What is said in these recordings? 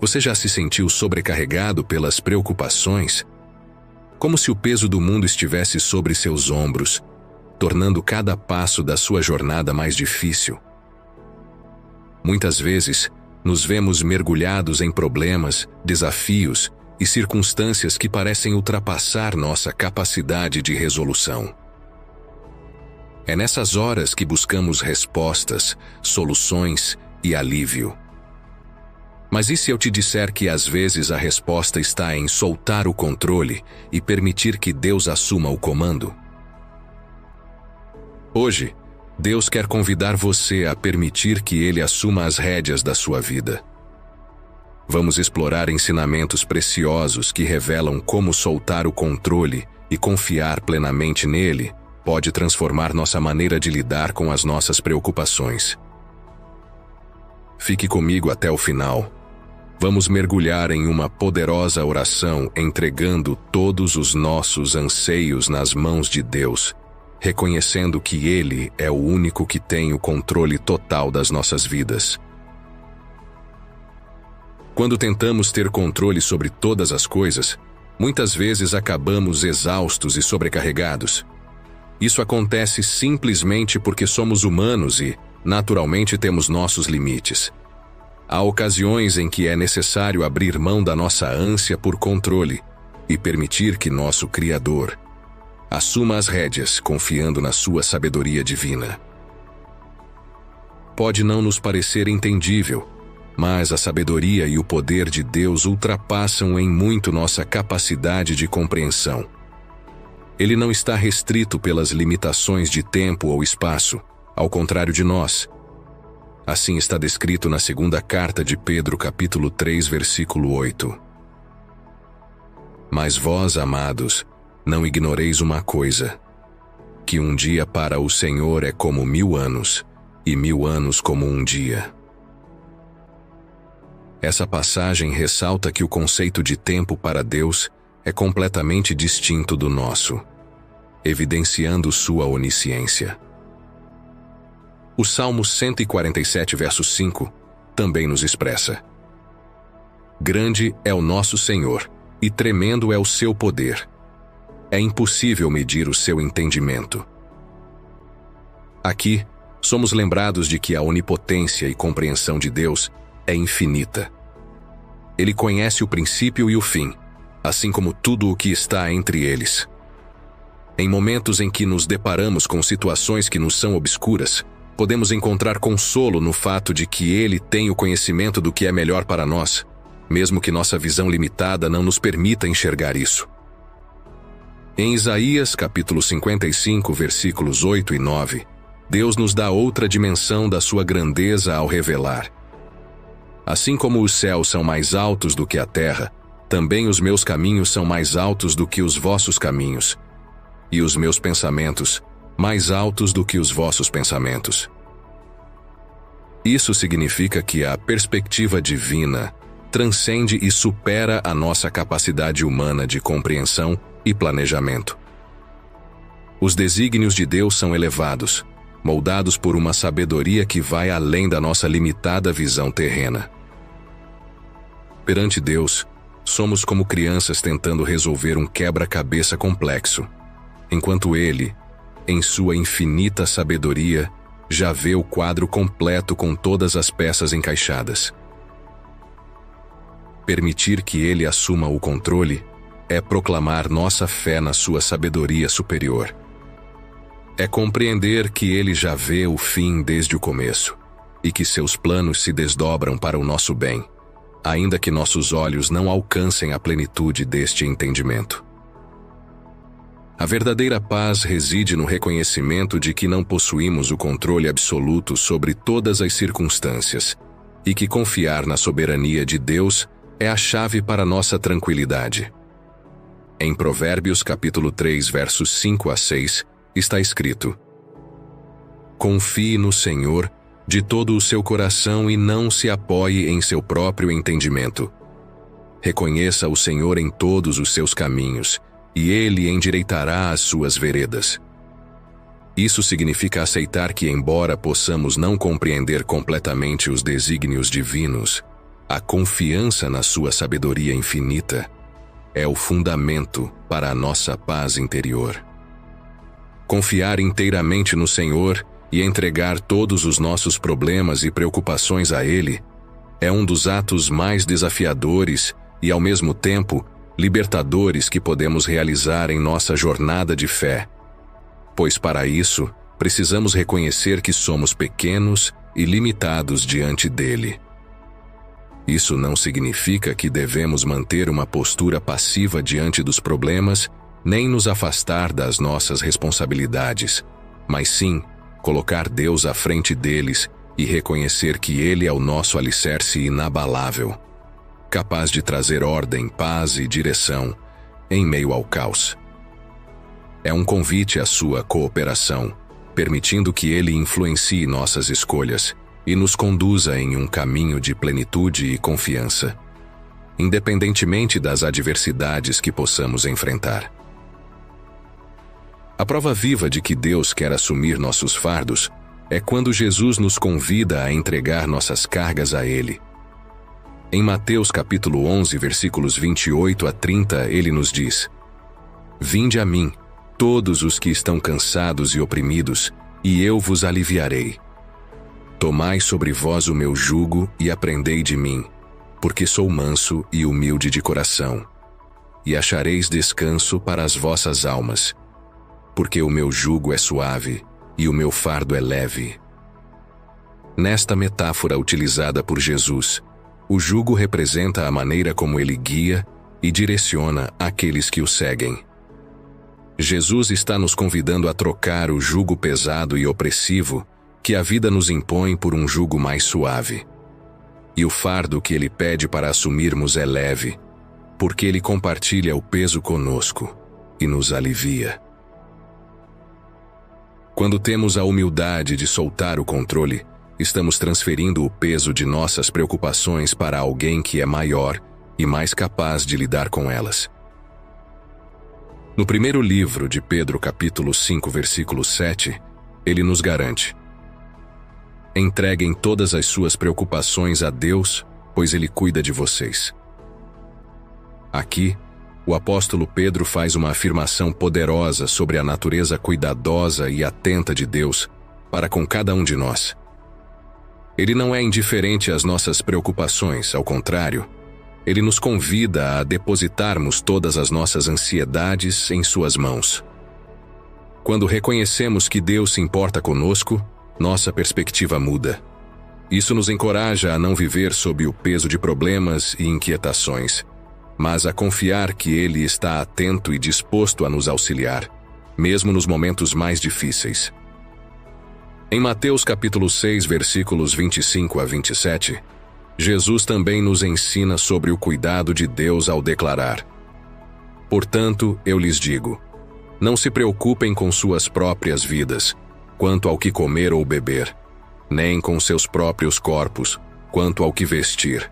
Você já se sentiu sobrecarregado pelas preocupações? Como se o peso do mundo estivesse sobre seus ombros, tornando cada passo da sua jornada mais difícil? Muitas vezes, nos vemos mergulhados em problemas, desafios e circunstâncias que parecem ultrapassar nossa capacidade de resolução. É nessas horas que buscamos respostas, soluções e alívio. Mas e se eu te disser que às vezes a resposta está em soltar o controle e permitir que Deus assuma o comando? Hoje, Deus quer convidar você a permitir que Ele assuma as rédeas da sua vida. Vamos explorar ensinamentos preciosos que revelam como soltar o controle e confiar plenamente nele pode transformar nossa maneira de lidar com as nossas preocupações. Fique comigo até o final. Vamos mergulhar em uma poderosa oração entregando todos os nossos anseios nas mãos de Deus, reconhecendo que Ele é o único que tem o controle total das nossas vidas. Quando tentamos ter controle sobre todas as coisas, muitas vezes acabamos exaustos e sobrecarregados. Isso acontece simplesmente porque somos humanos e, naturalmente, temos nossos limites. Há ocasiões em que é necessário abrir mão da nossa ânsia por controle e permitir que nosso Criador assuma as rédeas, confiando na sua sabedoria divina. Pode não nos parecer entendível, mas a sabedoria e o poder de Deus ultrapassam em muito nossa capacidade de compreensão. Ele não está restrito pelas limitações de tempo ou espaço, ao contrário de nós. Assim está descrito na segunda carta de Pedro, capítulo 3, versículo 8. Mas vós, amados, não ignoreis uma coisa, que um dia para o Senhor é como 1000 anos, e 1000 anos como um dia. Essa passagem ressalta que o conceito de tempo para Deus é completamente distinto do nosso, evidenciando sua onisciência. O Salmo 147, verso 5, também nos expressa: Grande é o nosso Senhor, e tremendo é o seu poder. É impossível medir o seu entendimento. Aqui, somos lembrados de que a onipotência e compreensão de Deus é infinita. Ele conhece o princípio e o fim, assim como tudo o que está entre eles. Em momentos em que nos deparamos com situações que nos são obscuras, podemos encontrar consolo no fato de que Ele tem o conhecimento do que é melhor para nós, mesmo que nossa visão limitada não nos permita enxergar isso. Em Isaías, capítulo 55, versículos 8 e 9, Deus nos dá outra dimensão da sua grandeza ao revelar: Assim como os céus são mais altos do que a terra, também os meus caminhos são mais altos do que os vossos caminhos, e os meus pensamentos mais altos do que os vossos pensamentos. Isso significa que a perspectiva divina transcende e supera a nossa capacidade humana de compreensão e planejamento. Os desígnios de Deus são elevados, moldados por uma sabedoria que vai além da nossa limitada visão terrena. Perante Deus, somos como crianças tentando resolver um quebra-cabeça complexo, enquanto Ele, em sua infinita sabedoria, já vê o quadro completo com todas as peças encaixadas. Permitir que Ele assuma o controle é proclamar nossa fé na sua sabedoria superior. É compreender que Ele já vê o fim desde o começo e que seus planos se desdobram para o nosso bem, ainda que nossos olhos não alcancem a plenitude deste entendimento. A verdadeira paz reside no reconhecimento de que não possuímos o controle absoluto sobre todas as circunstâncias e que confiar na soberania de Deus é a chave para nossa tranquilidade. Em Provérbios capítulo 3, versos 5 a 6, está escrito: Confie no Senhor de todo o seu coração e não se apoie em seu próprio entendimento. Reconheça o Senhor em todos os seus caminhos, e Ele endireitará as suas veredas. Isso significa aceitar que, embora possamos não compreender completamente os desígnios divinos, A confiança na sua sabedoria infinita é o fundamento para a nossa paz interior. Confiar inteiramente no Senhor e entregar todos os nossos problemas e preocupações a Ele é um dos atos mais desafiadores e, ao mesmo tempo, libertadores que podemos realizar em nossa jornada de fé. Pois para isso, precisamos reconhecer que somos pequenos e limitados diante dele. Isso não significa que devemos manter uma postura passiva diante dos problemas, nem nos afastar das nossas responsabilidades, mas sim colocar Deus à frente deles e reconhecer que Ele é o nosso alicerce inabalável, capaz de trazer ordem, paz e direção em meio ao caos. É um convite à sua cooperação, permitindo que Ele influencie nossas escolhas e nos conduza em um caminho de plenitude e confiança, independentemente das adversidades que possamos enfrentar. A prova viva de que Deus quer assumir nossos fardos é quando Jesus nos convida a entregar nossas cargas a Ele. Em Mateus capítulo 11, versículos 28 a 30, Ele nos diz: Vinde a mim, todos os que estão cansados e oprimidos, e eu vos aliviarei. Tomai sobre vós o meu jugo e aprendei de mim, porque sou manso e humilde de coração, e achareis descanso para as vossas almas, porque o meu jugo é suave e o meu fardo é leve. Nesta metáfora utilizada por Jesus, o jugo representa a maneira como ele guia e direciona aqueles que o seguem. Jesus está nos convidando a trocar o jugo pesado e opressivo que a vida nos impõe por um jugo mais suave. E o fardo que ele pede para assumirmos é leve, porque ele compartilha o peso conosco e nos alivia. Quando temos a humildade de soltar o controle, estamos transferindo o peso de nossas preocupações para alguém que é maior e mais capaz de lidar com elas. No primeiro livro de Pedro, capítulo 5, versículo 7, ele nos garante: entreguem todas as suas preocupações a Deus, pois Ele cuida de vocês. Aqui, o apóstolo Pedro faz uma afirmação poderosa sobre a natureza cuidadosa e atenta de Deus para com cada um de nós. Ele não é indiferente às nossas preocupações, ao contrário, ele nos convida a depositarmos todas as nossas ansiedades em suas mãos. Quando reconhecemos que Deus se importa conosco, nossa perspectiva muda. Isso nos encoraja a não viver sob o peso de problemas e inquietações, mas a confiar que Ele está atento e disposto a nos auxiliar, mesmo nos momentos mais difíceis. Em Mateus capítulo 6, versículos 25 a 27, Jesus também nos ensina sobre o cuidado de Deus ao declarar: portanto, eu lhes digo, não se preocupem com suas próprias vidas, quanto ao que comer ou beber, nem com seus próprios corpos, quanto ao que vestir.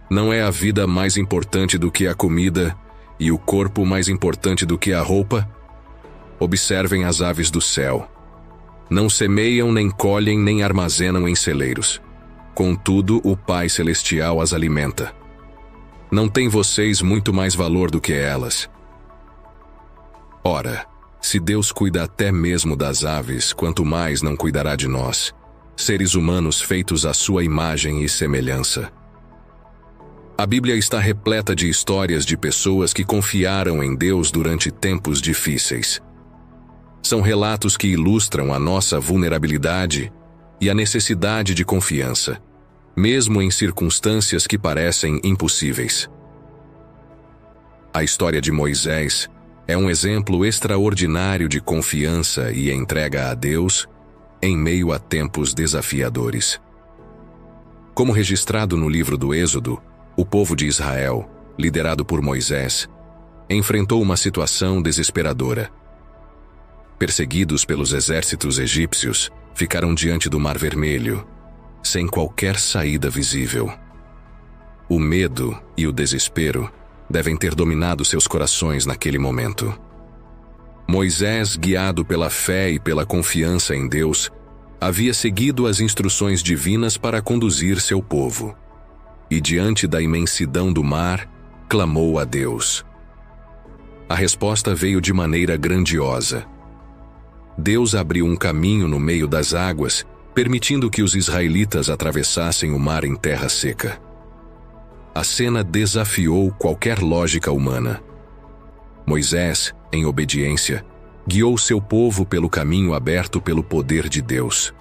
Não é a vida mais importante do que a comida, e o corpo mais importante do que a roupa? Observem as aves do céu. Não semeiam, nem colhem, nem armazenam em celeiros. Contudo, o Pai Celestial as alimenta. Não têm vocês muito mais valor do que elas? Ora, se Deus cuida até mesmo das aves, quanto mais não cuidará de nós, seres humanos feitos à sua imagem e semelhança. A Bíblia está repleta de histórias de pessoas que confiaram em Deus durante tempos difíceis. São relatos que ilustram a nossa vulnerabilidade e a necessidade de confiança, mesmo em circunstâncias que parecem impossíveis. A história de Moisés é um exemplo extraordinário de confiança e entrega a Deus em meio a tempos desafiadores. Como registrado no livro do Êxodo, o povo de Israel, liderado por Moisés, enfrentou uma situação desesperadora. Perseguidos pelos exércitos egípcios, ficaram diante do Mar Vermelho, sem qualquer saída visível. O medo e o desespero devem ter dominado seus corações naquele momento. Moisés, guiado pela fé e pela confiança em Deus, havia seguido as instruções divinas para conduzir seu povo. e diante da imensidão do mar, clamou a Deus. A resposta veio de maneira grandiosa. Deus abriu um caminho no meio das águas, permitindo que os israelitas atravessassem o mar em terra seca. A cena desafiou qualquer lógica humana. Moisés, em obediência, guiou seu povo pelo caminho aberto pelo poder de Deus.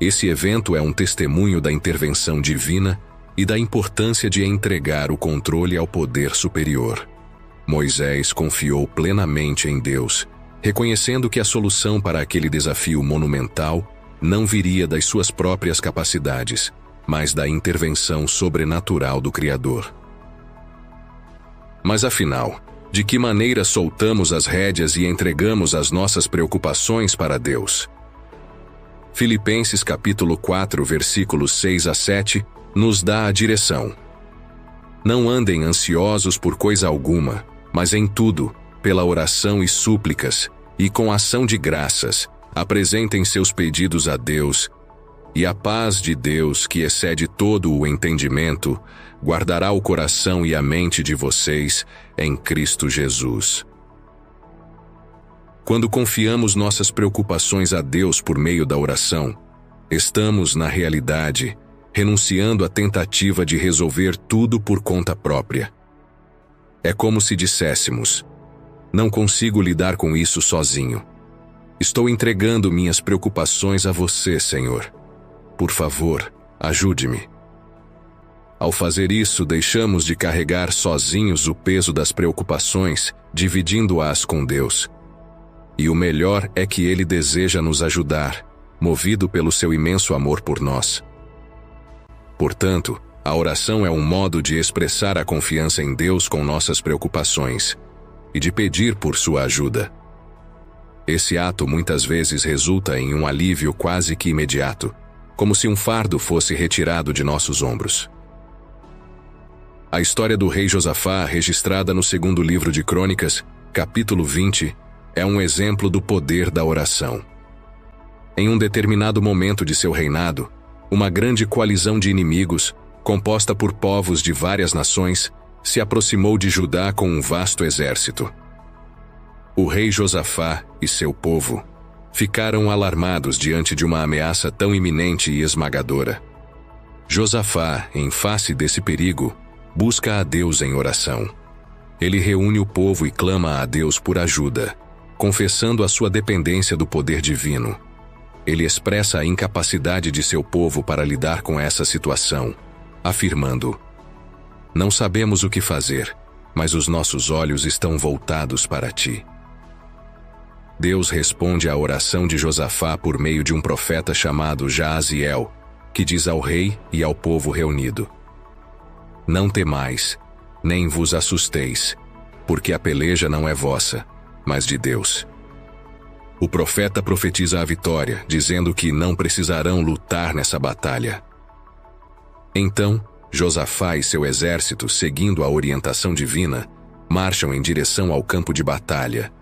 Esse evento é um testemunho da intervenção divina e da importância de entregar o controle ao poder superior. Moisés confiou plenamente em Deus, reconhecendo que a solução para aquele desafio monumental não viria das suas próprias capacidades, mas da intervenção sobrenatural do Criador. Mas afinal, de que maneira soltamos as rédeas e entregamos as nossas preocupações para Deus? Filipenses capítulo 4, versículos 6 a 7, nos dá a direção. Não andem ansiosos por coisa alguma, mas em tudo, pela oração e súplicas, e com ação de graças, apresentem seus pedidos a Deus, e a paz de Deus, que excede todo o entendimento, guardará o coração e a mente de vocês em Cristo Jesus. Quando confiamos nossas preocupações a Deus por meio da oração, estamos, na realidade, renunciando à tentativa de resolver tudo por conta própria. É como se disséssemos: não consigo lidar com isso sozinho. Estou entregando minhas preocupações a você, Senhor. Por favor, ajude-me. Ao fazer isso, deixamos de carregar sozinhos o peso das preocupações, dividindo-as com Deus. E o melhor é que Ele deseja nos ajudar, movido pelo seu imenso amor por nós. Portanto, a oração é um modo de expressar a confiança em Deus com nossas preocupações e de pedir por sua ajuda. Esse ato muitas vezes resulta em um alívio quase que imediato, como se um fardo fosse retirado de nossos ombros. A história do rei Josafá, registrada no segundo livro de Crônicas, capítulo 20, é um exemplo do poder da oração. Em um determinado momento de seu reinado, uma grande coalizão de inimigos, composta por povos de várias nações, se aproximou de Judá com um vasto exército. O rei Josafá e seu povo ficaram alarmados diante de uma ameaça tão iminente e esmagadora. Josafá, em face desse perigo, busca a Deus em oração. Ele reúne o povo e clama a Deus por ajuda, confessando a sua dependência do poder divino. Ele expressa a incapacidade de seu povo para lidar com essa situação, afirmando: não sabemos o que fazer, mas os nossos olhos estão voltados para ti. Deus responde à oração de Josafá por meio de um profeta chamado Jaaziel, que diz ao rei e ao povo reunido: não temais, nem vos assusteis, porque a peleja não é vossa, mas de Deus. O profeta profetiza a vitória, dizendo que não precisarão lutar nessa batalha. Então, Josafá e seu exército, seguindo a orientação divina, marcham em direção ao campo de batalha,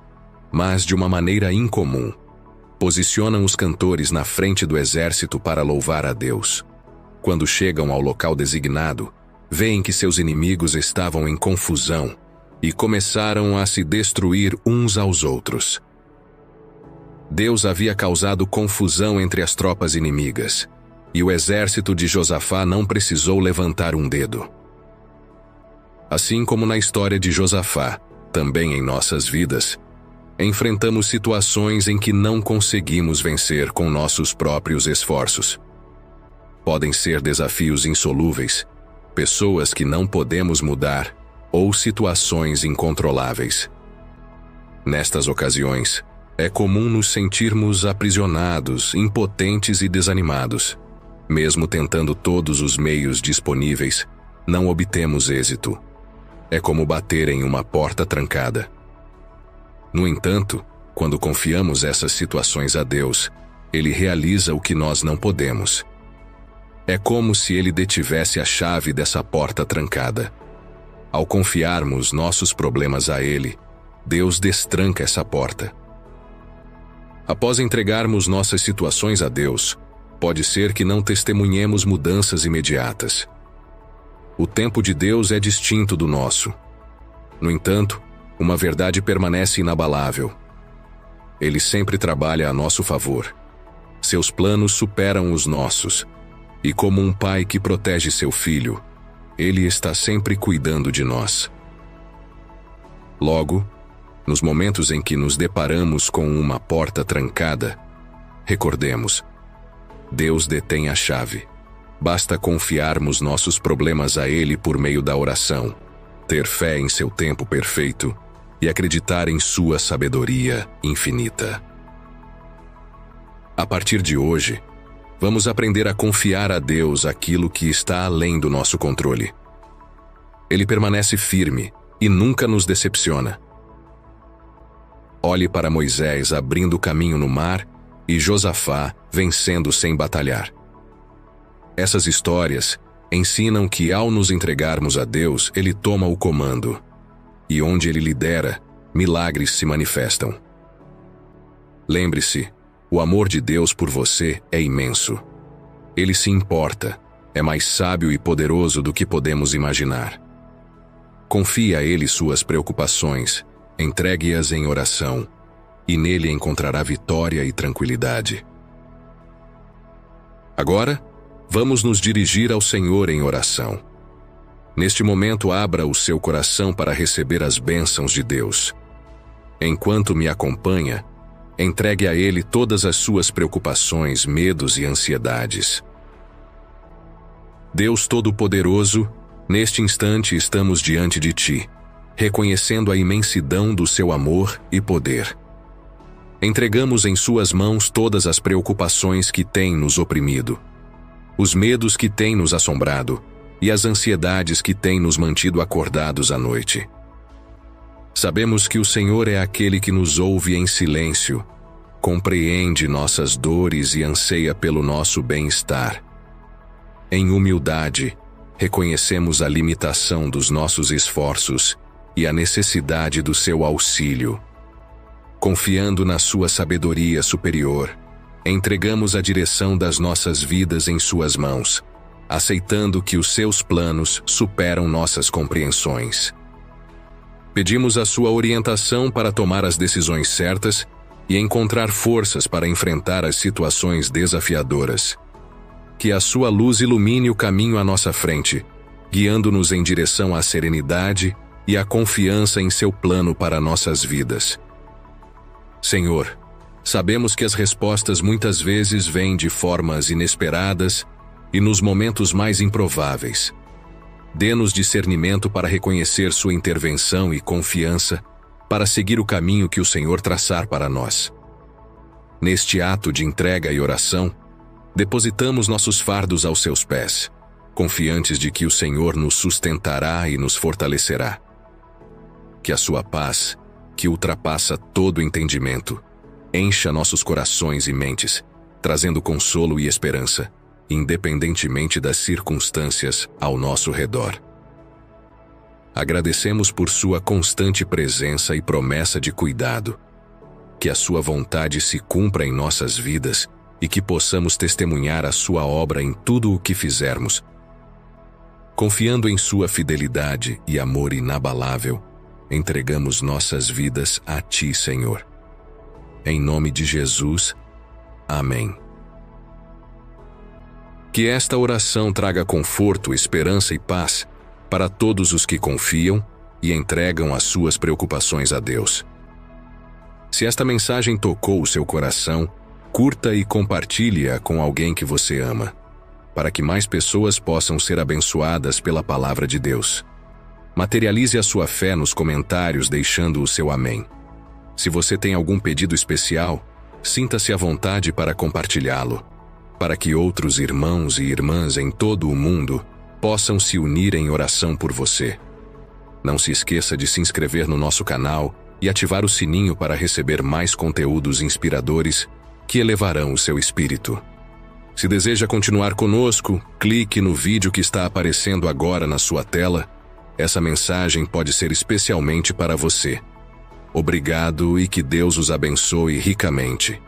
mas de uma maneira incomum. Posicionam os cantores na frente do exército para louvar a Deus. Quando chegam ao local designado, veem que seus inimigos estavam em confusão e começaram a se destruir uns aos outros. Deus havia causado confusão entre as tropas inimigas, e o exército de Josafá não precisou levantar um dedo. Assim como na história de Josafá, também em nossas vidas, enfrentamos situações em que não conseguimos vencer com nossos próprios esforços. Podem ser desafios insolúveis, pessoas que não podemos mudar, ou situações incontroláveis. Nestas ocasiões, é comum nos sentirmos aprisionados, impotentes e desanimados. Mesmo tentando todos os meios disponíveis, não obtemos êxito. É como bater em uma porta trancada. No entanto, quando confiamos essas situações a Deus, Ele realiza o que nós não podemos. É como se Ele detivesse a chave dessa porta trancada. Ao confiarmos nossos problemas a Ele, Deus destranca essa porta. Após entregarmos nossas situações a Deus, pode ser que não testemunhemos mudanças imediatas. O tempo de Deus é distinto do nosso. No entanto, uma verdade permanece inabalável. Ele sempre trabalha a nosso favor. Seus planos superam os nossos. E como um pai que protege seu filho, ele está sempre cuidando de nós. Logo, nos momentos em que nos deparamos com uma porta trancada, recordemos: Deus detém a chave. Basta confiarmos nossos problemas a Ele por meio da oração, ter fé em seu tempo perfeito e acreditar em sua sabedoria infinita. A partir de hoje, vamos aprender a confiar a Deus aquilo que está além do nosso controle. Ele permanece firme e nunca nos decepciona. Olhe para Moisés abrindo caminho no mar e Josafá vencendo sem batalhar. Essas histórias ensinam que ao nos entregarmos a Deus, Ele toma o comando. E onde Ele lidera, milagres se manifestam. Lembre-se, o amor de Deus por você é imenso. Ele se importa, é mais sábio e poderoso do que podemos imaginar. Confie a Ele suas preocupações, entregue-as em oração, e nele encontrará vitória e tranquilidade. Agora, vamos nos dirigir ao Senhor em oração. Neste momento, abra o seu coração para receber as bênçãos de Deus. Enquanto me acompanha, entregue a Ele todas as suas preocupações, medos e ansiedades. Deus Todo-Poderoso, neste instante estamos diante de Ti, reconhecendo a imensidão do Seu amor e poder. Entregamos em Suas mãos todas as preocupações que têm nos oprimido, os medos que têm nos assombrado e as ansiedades que têm nos mantido acordados à noite. Sabemos que o Senhor é aquele que nos ouve em silêncio, compreende nossas dores e anseia pelo nosso bem-estar. Em humildade, reconhecemos a limitação dos nossos esforços e a necessidade do seu auxílio. Confiando na sua sabedoria superior, entregamos a direção das nossas vidas em suas mãos, aceitando que os seus planos superam nossas compreensões. Pedimos a sua orientação para tomar as decisões certas e encontrar forças para enfrentar as situações desafiadoras. Que a sua luz ilumine o caminho à nossa frente, guiando-nos em direção à serenidade e à confiança em seu plano para nossas vidas. Senhor, sabemos que as respostas muitas vezes vêm de formas inesperadas e nos momentos mais improváveis. Dê-nos discernimento para reconhecer sua intervenção e confiança para seguir o caminho que o Senhor traçar para nós. Neste ato de entrega e oração, depositamos nossos fardos aos seus pés, confiantes de que o Senhor nos sustentará e nos fortalecerá. Que a sua paz, que ultrapassa todo entendimento, encha nossos corações e mentes, trazendo consolo e esperança, independentemente das circunstâncias ao nosso redor. Agradecemos por sua constante presença e promessa de cuidado. Que a sua vontade se cumpra em nossas vidas e que possamos testemunhar a sua obra em tudo o que fizermos. Confiando em sua fidelidade e amor inabalável, entregamos nossas vidas a Ti, Senhor. Em nome de Jesus. Amém. Que esta oração traga conforto, esperança e paz para todos os que confiam e entregam as suas preocupações a Deus. Se esta mensagem tocou o seu coração, curta e compartilhe-a com alguém que você ama, para que mais pessoas possam ser abençoadas pela palavra de Deus. Materialize a sua fé nos comentários deixando o seu amém. Se você tem algum pedido especial, sinta-se à vontade para compartilhá-lo, para que outros irmãos e irmãs em todo o mundo possam se unir em oração por você. Não se esqueça de se inscrever no nosso canal e ativar o sininho para receber mais conteúdos inspiradores que elevarão o seu espírito. Se deseja continuar conosco, clique no vídeo que está aparecendo agora na sua tela. Essa mensagem pode ser especialmente para você. Obrigado e que Deus os abençoe ricamente.